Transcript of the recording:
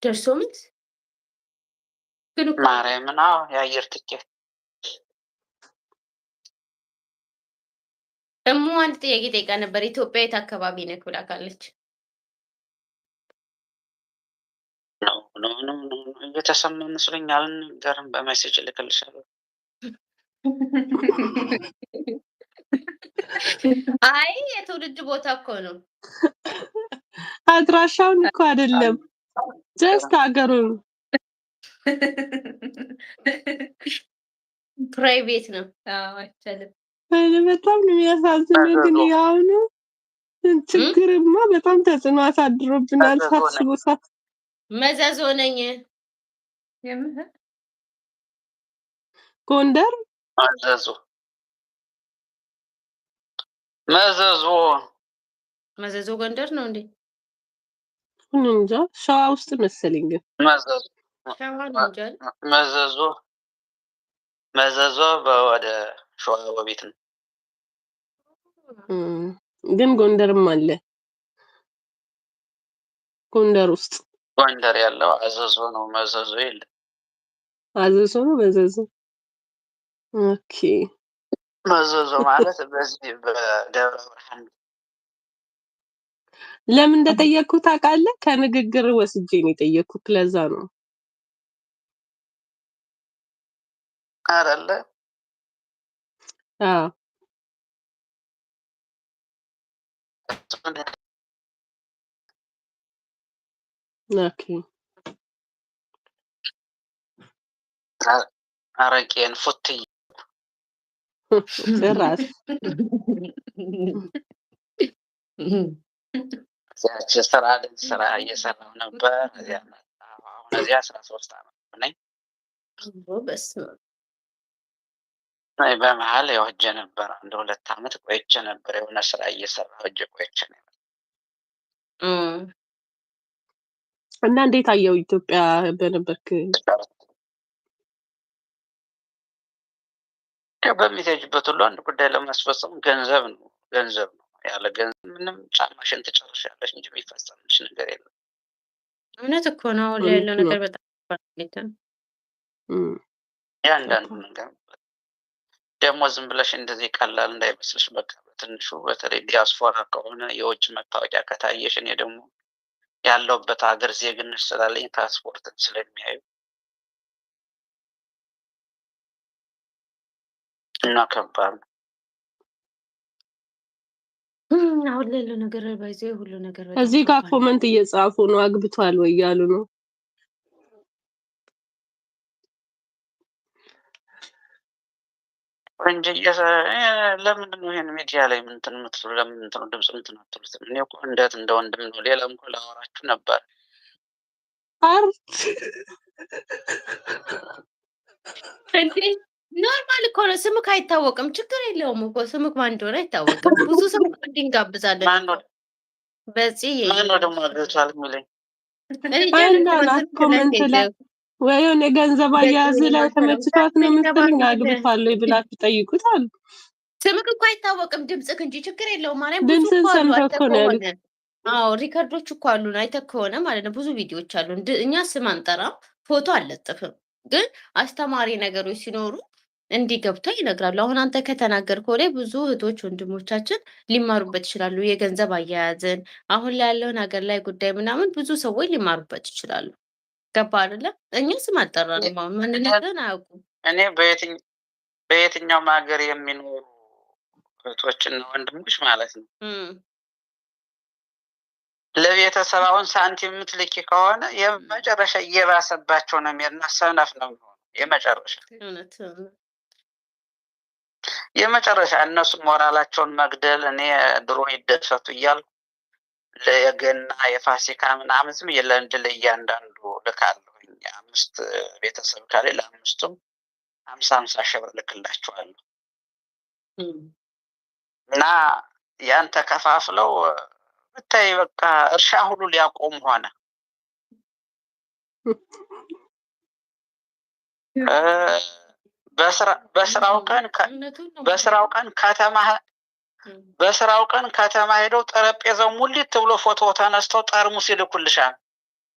ደርሶ መልስ ግን እኮ ማርያምን የአየር ትኬት አንድ ጥያቄ ጠይቃ ነበር። ኢትዮጵያ የት አካባቢ ነክ ብላ ካለች ነው እየተሰማ መስሎኛል። አልነገርም፣ በሜሴጅ ልክልሻለሁ። አይ የትውልድ ቦታ እኮ ነው። አድራሻውን እኮ አይደለም፣ ጀስት ሀገሩን ፕራይቬት ነው። አይቻልም። በጣም ነው የሚያሳዝነው። ግን ያውኑ ችግርማ በጣም ተጽዕኖ አሳድሮብናል። ሳስቡሳት መዘዞ ነኝ ጎንደር መዘዞ ጎንደር ነው እንዴ? እንጃ ሸዋ ውስጥ መሰለኝ። ግን መዘዞ ወደ ሸዋ ወቤት ነው። ግን ጎንደርም አለ። ጎንደር ውስጥ ጎንደር ያለው አዘዞ ነው፣ መዘዞ የለም። አዘዞ ነው መዘዞ። ኦኬ መዘዞ ማለት በዚህ በደብረ ብርሃን። ለምን እንደጠየቅኩት ታውቃለህ? ከንግግር ወስጄ ነው የጠየቅኩት። ለዛ ነው አይደለ? አዎ ኦኬ አረቄን ፉት ጭራሽ ስራ እየሰራሁ ነበር። አሁን እዚያ 13 ዓመት ነኝ። በመሀል ሄጄ ነበር። አንድ 2 ዓመት ቆይቼ ነበር። የሆነ ስራ እየሰራሁ ቆይቼ ነበር። እና እንዴት አየው ኢትዮጵያ በነበርክ? በሚሄጅበት ሁሉ አንድ ጉዳይ ለማስፈጸም ገንዘብ ነው። ያለ ገንዘብ ምንም ጫማሽን ትጨርሻለሽ እንጂ የሚፈጸምልሽ ነገር የለም። እውነት እኮ ነው። አሁን ላይ ያለው ነገር በጣም ያንዳንዱ ነገር ደግሞ ዝም ብለሽ እንደዚህ ቀላል እንዳይመስልሽ። በቃ በትንሹ በተለይ ዲያስፖራ ከሆነ የውጭ መታወቂያ ከታየሽ፣ እኔ ደግሞ ያለውበት ሀገር ዜግነት ስላለኝ ፓስፖርትን ስለሚያዩ እና ከባድ ነው። አሁን ላይ ያለው ነገር ባይዘው ሁሉ ነገር እዚህ ጋር ኮመንት እየጻፉ ነው። አግብቷል ወይ ያሉ ነው። እንጂ ለምንድን ነው ይሄን ሚዲያ ላይ ምንትን የምትሉ? ለምን እንትን ነው ድምጽ እንትን አትሉት? እኔ እኮ እንዴት እንደ ወንድም ነው። ሌላም እኮ ላወራችሁ ነበር። ኖርማል እኮ ነው። ስምክ አይታወቅም፣ ችግር የለውም እኮ ስምክ ማን እንደሆነ አይታወቅም። ብዙ ሰው እንጋብዛለን። ማነው ደግሞ አግብቷል የሚለኝ? ኮመንት ላይ ወይ የሆነ ገንዘብ አያያዝ ላይ ተመችቷት ነው የምትለኝ። አግብቷል ወይ ብላችሁ ጠይቁት አሉ። ስምክ እኮ አይታወቅም፣ ድምጽክ እንጂ ችግር የለውም ማለት ብዙ ድምጽን ሰምተው እኮ ነው ያሉት። አዎ ሪከርዶች እኮ አሉን፣ አይተህ ከሆነ ማለት ነው። ብዙ ቪዲዮዎች አሉን። እኛ ስም አንጠራም፣ ፎቶ አልለጥፍም። ግን አስተማሪ ነገሮች ሲኖሩ እንዲህ ገብቶ ይነግራሉ። አሁን አንተ ከተናገርከው ላይ ብዙ እህቶች ወንድሞቻችን ሊማሩበት ይችላሉ። የገንዘብ አያያዝን አሁን ላይ ያለውን ሀገር ላይ ጉዳይ ምናምን ብዙ ሰዎች ሊማሩበት ይችላሉ። ገባ አይደለ? እኛ ስም አልጠራንም፣ ማንነትን አያውቁም። እኔ በየትኛውም ሀገር የሚኖሩ እህቶችና ወንድሞች ማለት ነው ለቤተሰብ አሁን ሳንቲም የምትልኪ ከሆነ የመጨረሻ እየባሰባቸው ነው የሚሄድና ሰነፍ ነው የሚሆነው። የመጨረሻ እነሱ ሞራላቸውን መግደል። እኔ ድሮ ይደሰቱ እያልኩ ለየገና የፋሲካ ምናምን ዝም ለእንድል እያንዳንዱ ልካለሁኝ። 5 ቤተሰብ ካለ ለ5ቱም 50 ሺህ ብር ልክላቸዋለሁ እና ያን ተከፋፍለው ብታይ በቃ እርሻ ሁሉ ሊያቆም ሆነ። በስራው ቀን ከተማ ሄደው ጠረጴዛው ሙሊት ብሎ ፎቶ ተነስተው ጠርሙስ ይልኩልሻል።